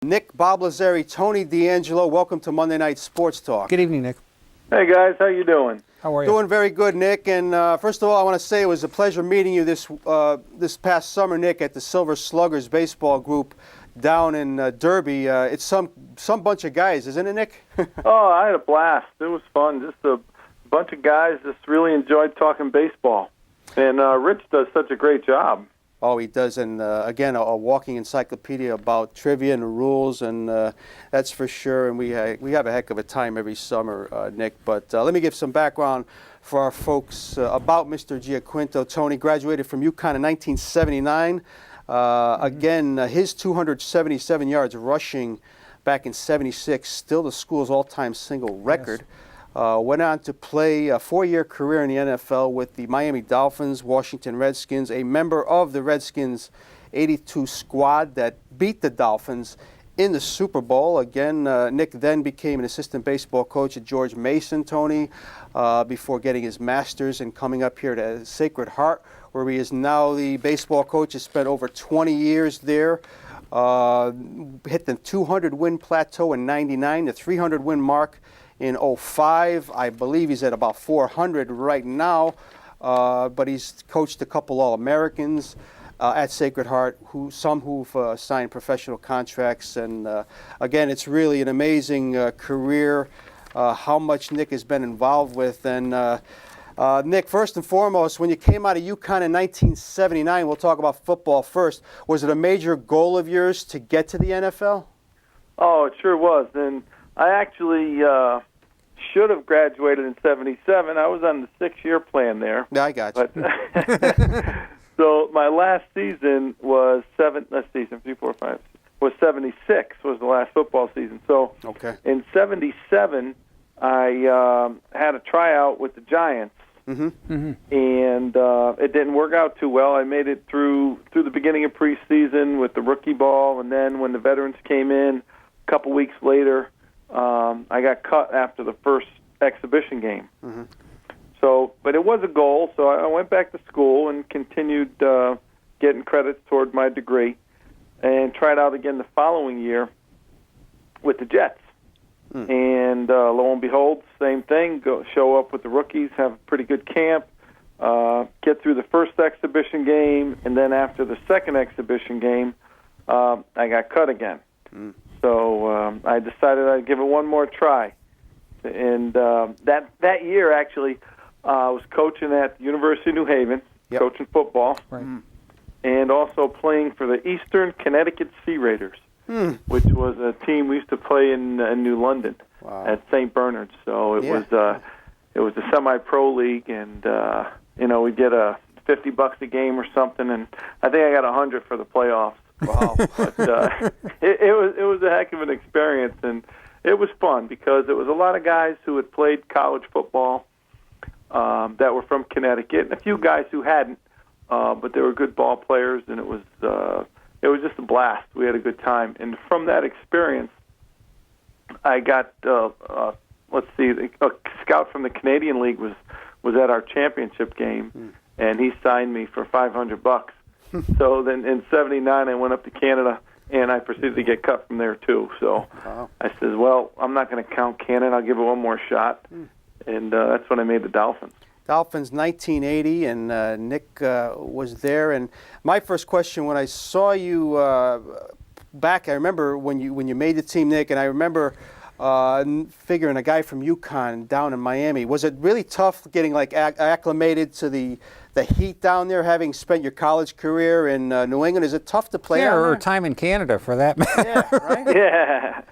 Nick Bob Lazari, Tony D'Angelo, welcome to Monday Night Sports Talk. Good evening, Nick. Hey guys, how you doing? How are you? Doing very good, Nick. And first of all, I want to say it was a pleasure meeting you this past summer, Nick, at the Silver Sluggers baseball group down in Derby. It's some bunch of guys, isn't it, Nick? Oh, I had a blast. It was fun. Just a bunch of guys just really enjoyed talking baseball. And Rich does such a great job. Oh, he does, and again, a walking encyclopedia about trivia and the rules, and that's for sure. And we have a heck of a time every summer, Nick. But let me give some background for our folks about Mr. Giaquinto. Tony graduated from UConn in 1979. Again, his 277 yards rushing back in '76, still the school's all-time single record. Yes. Went on to play a 4-year career in the NFL with the Miami Dolphins, Washington Redskins, a member of the Redskins 82 squad that beat the Dolphins in the Super Bowl. Again, Nick then became an assistant baseball coach at George Mason, Tony, before getting his master's and coming up here to Sacred Heart, where he is now the baseball coach. Has spent over 20 years there. Hit the 200-win plateau in '99, the 300-win mark in '05. I believe he's at about 400 right now, but he's coached a couple All-Americans at Sacred Heart, some who've signed professional contracts. And again, it's really an amazing career, how much Nick has been involved with. And Nick, first and foremost, when you came out of UConn in 1979, we'll talk about football first, was it a major goal of yours to get to the NFL? Oh, it sure was. And I actually should have graduated in '77. I was on the 6-year plan there. Yeah, I got you. But so my last season was 76 was the last football season. So okay. In '77, I had a tryout with the Giants. Mm-hmm. Mm-hmm. And it didn't work out too well. I made it through the beginning of preseason with the rookie ball, and then when the veterans came in a couple weeks later, I got cut after the first exhibition game. Mm-hmm. So, but it was a goal, so I went back to school and continued getting credits toward my degree, and tried out again the following year with the Jets. And lo and behold, same thing. Show up with the rookies, have a pretty good camp, get through the first exhibition game, and then after the second exhibition game, I got cut again. So I decided I'd give it one more try. And that year, actually, I was coaching at the University of New Haven, yep. coaching football, right. And also playing for the Eastern Connecticut Sea Raiders. Which was a team we used to play in New London. Wow. At St. Bernard's. So it was a semi-pro league, and we'd get a $50 a game or something, and I think I got 100 for the playoffs. Wow. But it was a heck of an experience, and it was fun because it was a lot of guys who had played college football that were from Connecticut, and a few guys who hadn't, but they were good ball players, and it was just a blast. We had a good time. And from that experience, I got, a scout from the Canadian League was at our championship game, and he signed me for $500. So then in '79, I went up to Canada, and I proceeded to get cut from there, too. So wow. I said, well, I'm not going to count Canada. I'll give it one more shot. And that's when I made the Dolphins. Dolphins 1980, and Nick was there. And my first question when I saw you back, I remember when you made the team, Nick, and I remember figuring a guy from UConn down in Miami. Was it really tough getting acclimated to the heat down there, having spent your college career in New England? Is it tough to play? Yeah, down or there? time in Canada for that matter. Yeah, right? Yeah.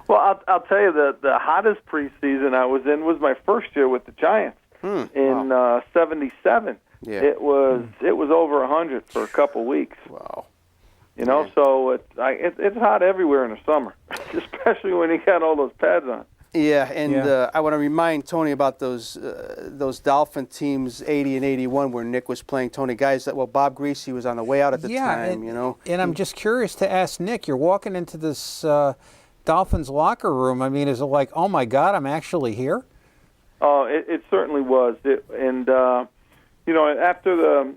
Well, I'll tell you, the hottest preseason I was in was my first year with the Giants. In '77, yeah. It was over 100 for a couple weeks. Wow! So it's hot everywhere in the summer, especially when you got all those pads on. Yeah, and I want to remind Tony about those Dolphin teams, '80 and '81, where Nick was playing. Tony, guys, Bob Greasy was on the way out at the time. And I'm just curious to ask Nick. You're walking into this Dolphins locker room. I mean, is it like, oh my God, I'm actually here? Oh, it certainly was. After the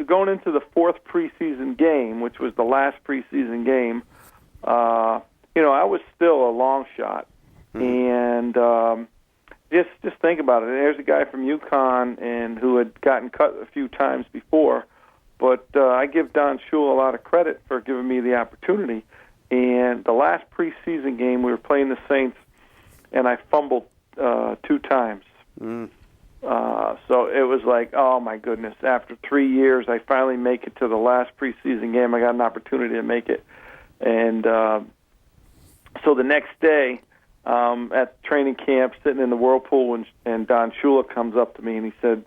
going into the fourth preseason game, which was the last preseason game, I was still a long shot. And just think about it. There's a guy from UConn and who had gotten cut a few times before, but I give Don Shula a lot of credit for giving me the opportunity. And the last preseason game, we were playing the Saints, and I fumbled 2 times. So it was like, oh my goodness! After 3 years, I finally make it to the last preseason game. I got an opportunity to make it, and so the next day, at training camp, sitting in the whirlpool, and Don Shula comes up to me and he said,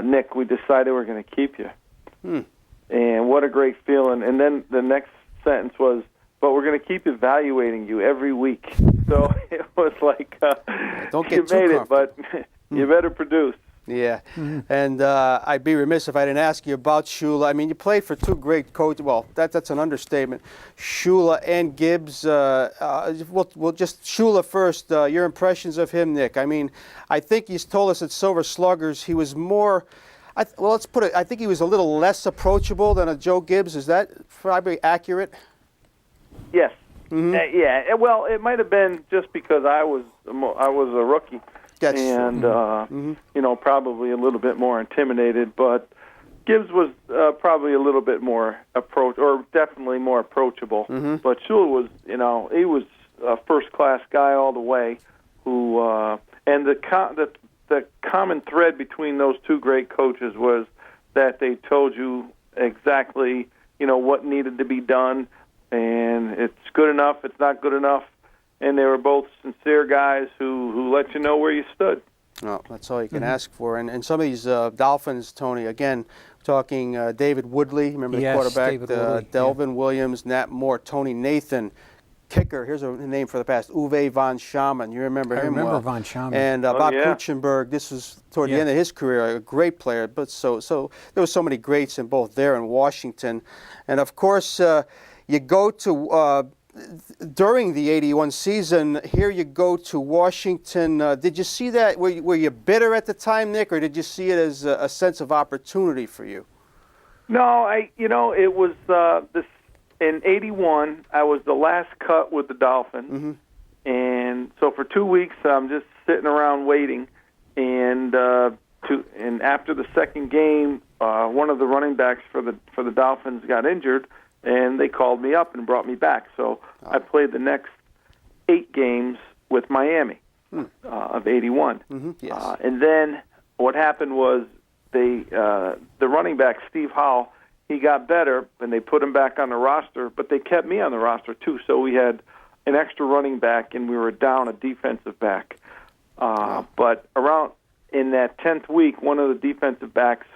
"Nick, we decided we're going to keep you." And what a great feeling! And then the next sentence was, "But we're going to keep evaluating you every week." So it was like, Don't get you too made comfortable. it, but you better produce. Yeah, and I'd be remiss if I didn't ask you about Shula. I mean, you played for 2 great coaches. Well, that's an understatement. Shula and Gibbs. We'll just Shula first. Your impressions of him, Nick. I mean, I think he's told us at Silver Sluggers he was more. Well, let's put it. I think he was a little less approachable than a Joe Gibbs. Is that probably accurate? Yes. Yeah. Well, it might have been just because I was a rookie. That's and probably a little bit more intimidated. But Gibbs was probably a little bit more definitely more approachable. But Shula was, he was a first-class guy all the way. Who and the common thread between those 2 great coaches was that they told you exactly, what needed to be done, and it's good enough, it's not good enough. And they were both sincere guys who let you know where you stood. Well, that's all you can ask for. And some of these Dolphins, Tony, again, talking David Woodley, remember the quarterback? David Woodley, Delvin Williams, Nat Moore, Tony Nathan, kicker. Here's a name for the past, Uwe von Schamann. You remember him well. I remember von Schamann. And Bob Kuchenberg, this was toward the end of his career, a great player. But so there were so many greats in both there and Washington. And, of course, you go to during the 81 season, here you go to Washington. Did you see that? Were you bitter at the time, Nick, or did you see it as a sense of opportunity for you? No, it was this in 81. I was the last cut with the Dolphins, and so for 2 weeks I'm just sitting around waiting. And after the second game, one of the running backs for the Dolphins got injured. And they called me up and brought me back. So I played the next 8 games with Miami of 81. Yes. And then what happened was the running back, Steve Howell, he got better, and they put him back on the roster, but they kept me on the roster too. So we had an extra running back, and we were down a defensive back. But around in that 10th week, one of the defensive backs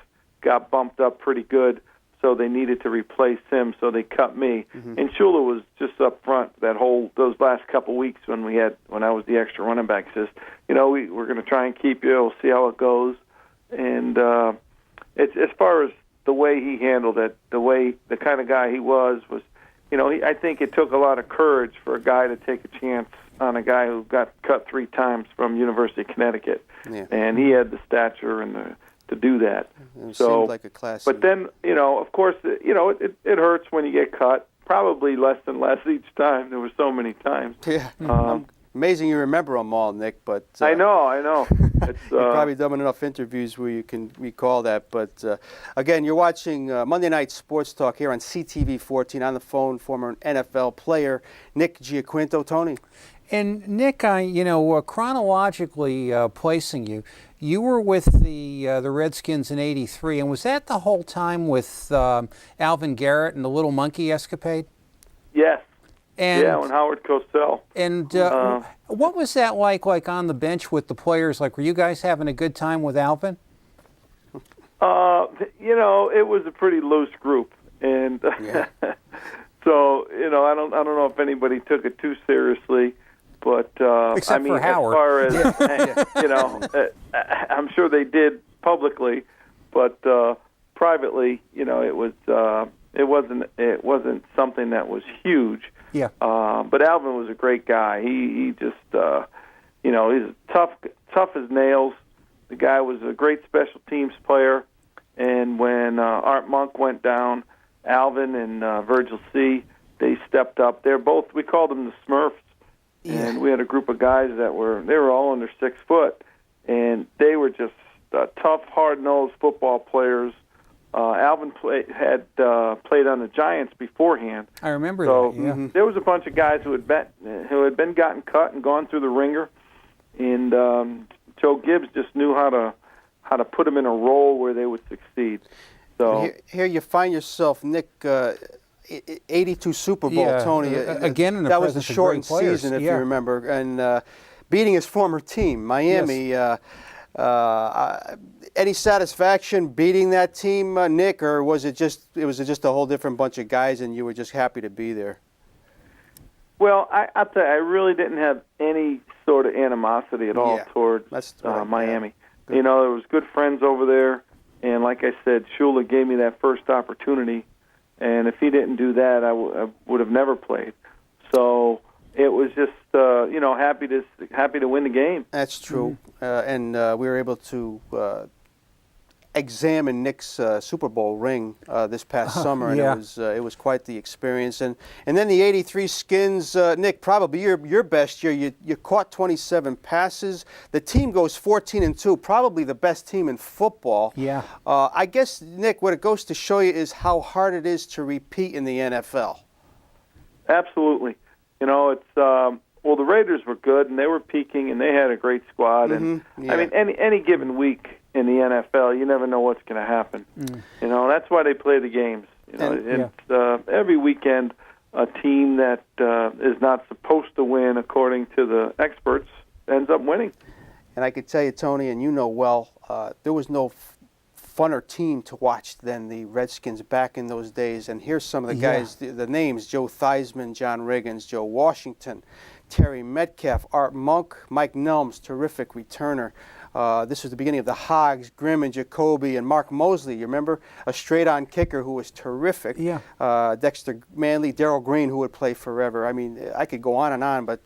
got bumped up pretty good. So they needed to replace him, so they cut me. And Shula was just up front those last couple weeks when I was the extra running back. Says, we're going to try and keep you. We'll see how it goes. And it's as far as the way he handled it, the kind of guy he was, I think it took a lot of courage for a guy to take a chance on a guy who got cut 3 times from University of Connecticut, and he had the stature and to do that. It seemed like a classy. But then, of course, it hurts when you get cut. Probably less and less each time. There were so many times. Yeah. Amazing you remember them all, Nick. But I know. It's, you've probably done enough interviews where you can recall that. But again, you're watching Monday Night Sports Talk here on CTV 14. On the phone, former NFL player Nick Giaquinto. Tony. And Nick, chronologically placing you, you were with the Redskins in '83, and was that the whole time with Alvin Garrett and the Little Monkey escapade? Yes. And, when Howard Cosell. And what was that like on the bench with the players? Like, were you guys having a good time with Alvin? It was a pretty loose group, and so I don't know if anybody took it too seriously. But except for Howard. As far as I'm sure they did publicly, but privately, it wasn't something that was huge. Yeah. But Alvin was a great guy. He just he's tough as nails. The guy was a great special teams player. And when Art Monk went down, Alvin and Virgil C. they stepped up. We called them the Smurfs, and we had a group of guys they were all under 6 foot, and they were just tough, hard-nosed football players. Alvin played on the Giants beforehand. I remember so that. Yeah. There was a bunch of guys who had been gotten cut and gone through the ringer, and Joe Gibbs just knew how to put them in a role where they would succeed. So here you find yourself, Nick. 82 Super Bowl, Tony. Again, in the that was the presence of shortened great players. season, if you remember, and beating his former team, Miami. Yes. Any satisfaction beating that team, Nick, or was it just a whole different bunch of guys, and you were just happy to be there? Well, I'll tell you, I really didn't have any sort of animosity at all towards Miami. There was good friends over there, and like I said, Shula gave me that first opportunity, and if he didn't do that, I would have never played. So it was just happy to win the game. That's true, and we were able to examine Nick's Super Bowl ring this past summer, and it was quite the experience. And then the '83 Skins, Nick, probably your best year. You caught 27 passes. The team goes 14-2, probably the best team in football. Yeah. I guess, Nick, what it goes to show you is how hard it is to repeat in the NFL. Absolutely. It's the Raiders were good, and they were peaking, and they had a great squad. And I mean, any given week in the NFL, you never know what's going to happen. That's why they play the games. Every weekend, a team that is not supposed to win, according to the experts, ends up winning. And I could tell you, Tony, and you know well, there was no funner team to watch than the Redskins back in those days. And here's some of the guys, the names: Joe Theismann, John Riggins, Joe Washington, Terry Metcalf, Art Monk, Mike Nelms, terrific returner. This was the beginning of the Hogs, Grimm and Jacoby, and Mark Mosley. You remember? A straight-on kicker who was terrific. Yeah. Dexter Manley, Darrell Green, who would play forever. I mean, I could go on, but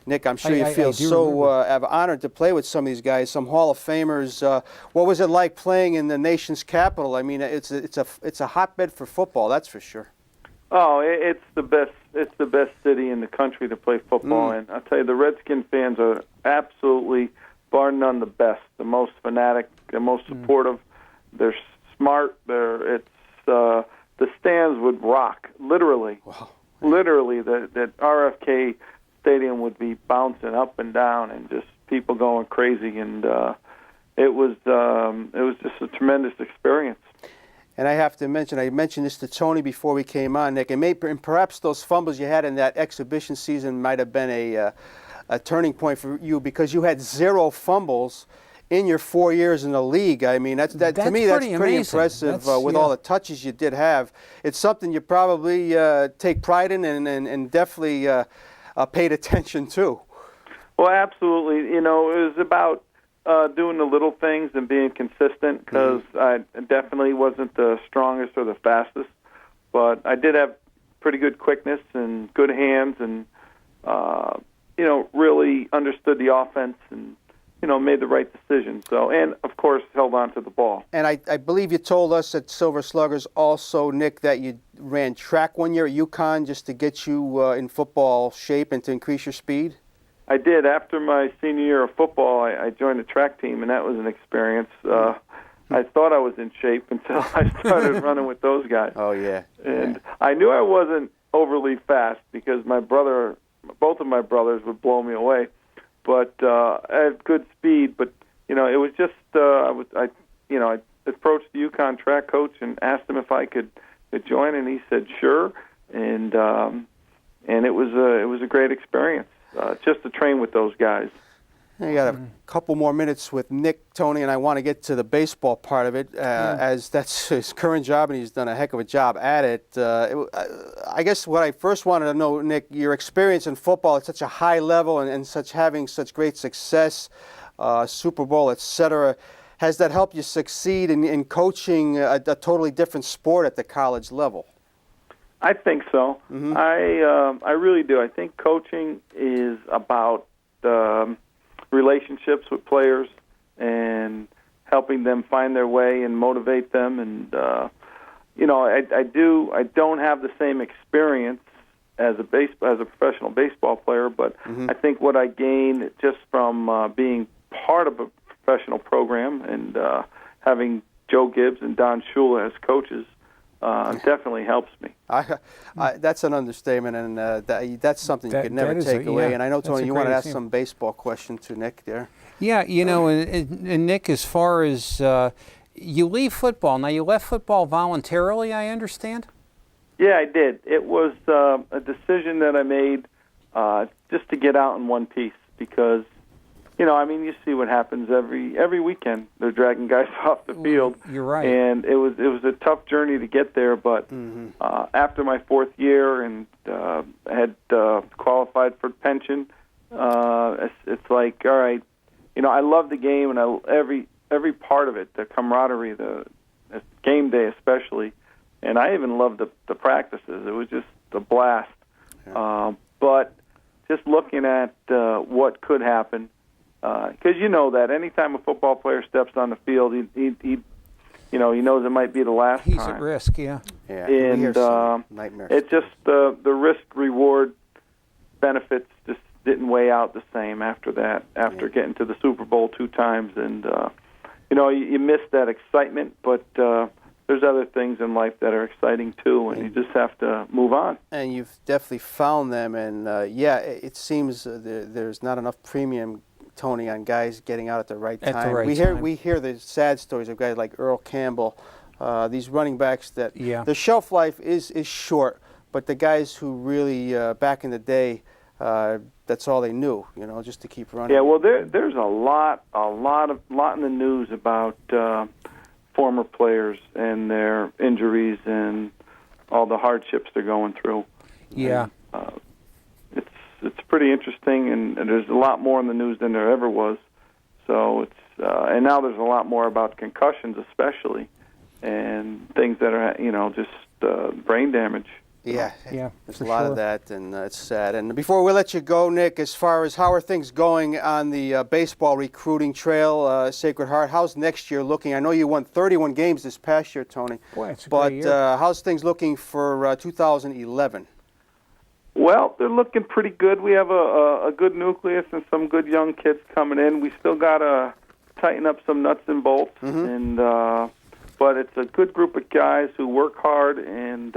Nick, I'm sure you feel so honored to play with some of these guys, some Hall of Famers. What was it like playing in the nation's capital? I mean, it's a hotbed for football, that's for sure. Oh, it's the best. It's the best city in the country to play football in. I'll tell you, the Redskin fans are absolutely, bar none, the best, the most fanatic, the most supportive. They're smart. The stands would rock, literally. Wow. Literally, that RFK Stadium would be bouncing up and down, and just people going crazy, and it was just a tremendous experience. And I have to mention, I mentioned this to Tony before we came on, Nick, and perhaps those fumbles you had in that exhibition season might have been a turning point for you, because you had 0 fumbles in your 4 years in the league. I mean, to me, that's pretty impressive with all the touches you did have. It's something you probably take pride in and definitely paid attention to. Well, absolutely. It was about doing the little things and being consistent, because I definitely wasn't the strongest or the fastest, but I did have pretty good quickness and good hands, and really understood the offense, and made the right decision. So, and of course, held on to the ball. And I believe you told us at Silver Sluggers also, Nick, that you ran track one year at UConn just to get you in football shape and to increase your speed. I did. After my senior year of football, I joined the track team, and that was an experience. I thought I was in shape until I started running with those guys. Oh, yeah. And I knew I wasn't overly fast, because both of my brothers would blow me away. But I had good speed. But it was just I approached the UConn track coach and asked him if I could join, and he said sure. And it was a great experience just to train with those guys. You got a couple more minutes with Nick, Tony, and I want to get to the baseball part of it, as that's his current job, and he's done a heck of a job at it. I guess what I first wanted to know, Nick, your experience in football at such a high level and having such great success, Super Bowl, etc., has that helped you succeed in coaching a totally different sport at the college level? I think so. I really do. I think coaching is about relationships with players and helping them find their way and motivate them. And I don't have the same experience as a professional baseball player, but I think what I gained just from being part of a professional program and having Joe Gibbs and Don Shula as coaches definitely helps me. That's an understatement, and that's something you could never take away. And I know, Tony, you want to ask some baseball question to Nick there. Yeah, and Nick, as far as you leave football, now you left football voluntarily, I understand? Yeah, I did. It was a decision that I made just to get out in one piece because, you see what happens every weekend. They're dragging guys off the field. You're right. And it was a tough journey to get there, but after my fourth year and had qualified for pension, it's like, all right, I love the game and every part of it, the camaraderie, the game day especially, and I even loved the practices. It was just a blast. Yeah. But just looking at what could happen, because you know that anytime a football player steps on the field, he knows it might be the last time. He's at risk, yeah. Yeah, and it's just the risk-reward benefits just didn't weigh out the same after that, after getting to the Super Bowl 2 times. And, you miss that excitement, but there's other things in life that are exciting too, and you just have to move on. And you've definitely found them, and it seems there's not enough premium, Tony, on guys getting out at the right time. At the right time. time. We hear the sad stories of guys like Earl Campbell, these running backs that the shelf life is short, but the guys who really back in the day, that's all they knew, just to keep running. Yeah, well, there's a lot in the news about former players and their injuries and all the hardships they're going through. Yeah. And, it's pretty interesting, and there's a lot more in the news than there ever was. So it's and now there's a lot more about concussions, especially, and things that are just brain damage. Yeah, there's a lot sure. of that, and it's sad. And before we let you go, Nick, as far as how are things going on the baseball recruiting trail, Sacred Heart, how's next year looking? I know you won 31 games this past year, Tony. Boy, it's a great year. But how's things looking for 2011? Well, they're looking pretty good. We have a good nucleus and some good young kids coming in. We still got to tighten up some nuts and bolts, and but it's a good group of guys who work hard, and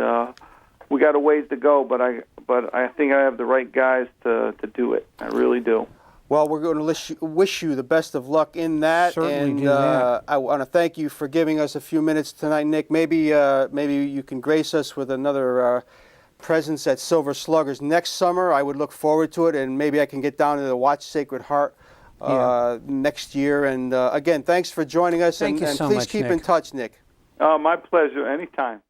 we got a ways to go, but I think I have the right guys to do it. I really do. Well, we're going to wish you the best of luck in that. Certainly do that. I want to thank you for giving us a few minutes tonight, Nick. Maybe you can grace us with another presence at Silver Sluggers next summer. I would look forward to it, and maybe I can get down to watch Sacred Heart next year. And again, thanks for joining us. Thank you so please much, keep Nick. in touch, Nick. My pleasure. Anytime.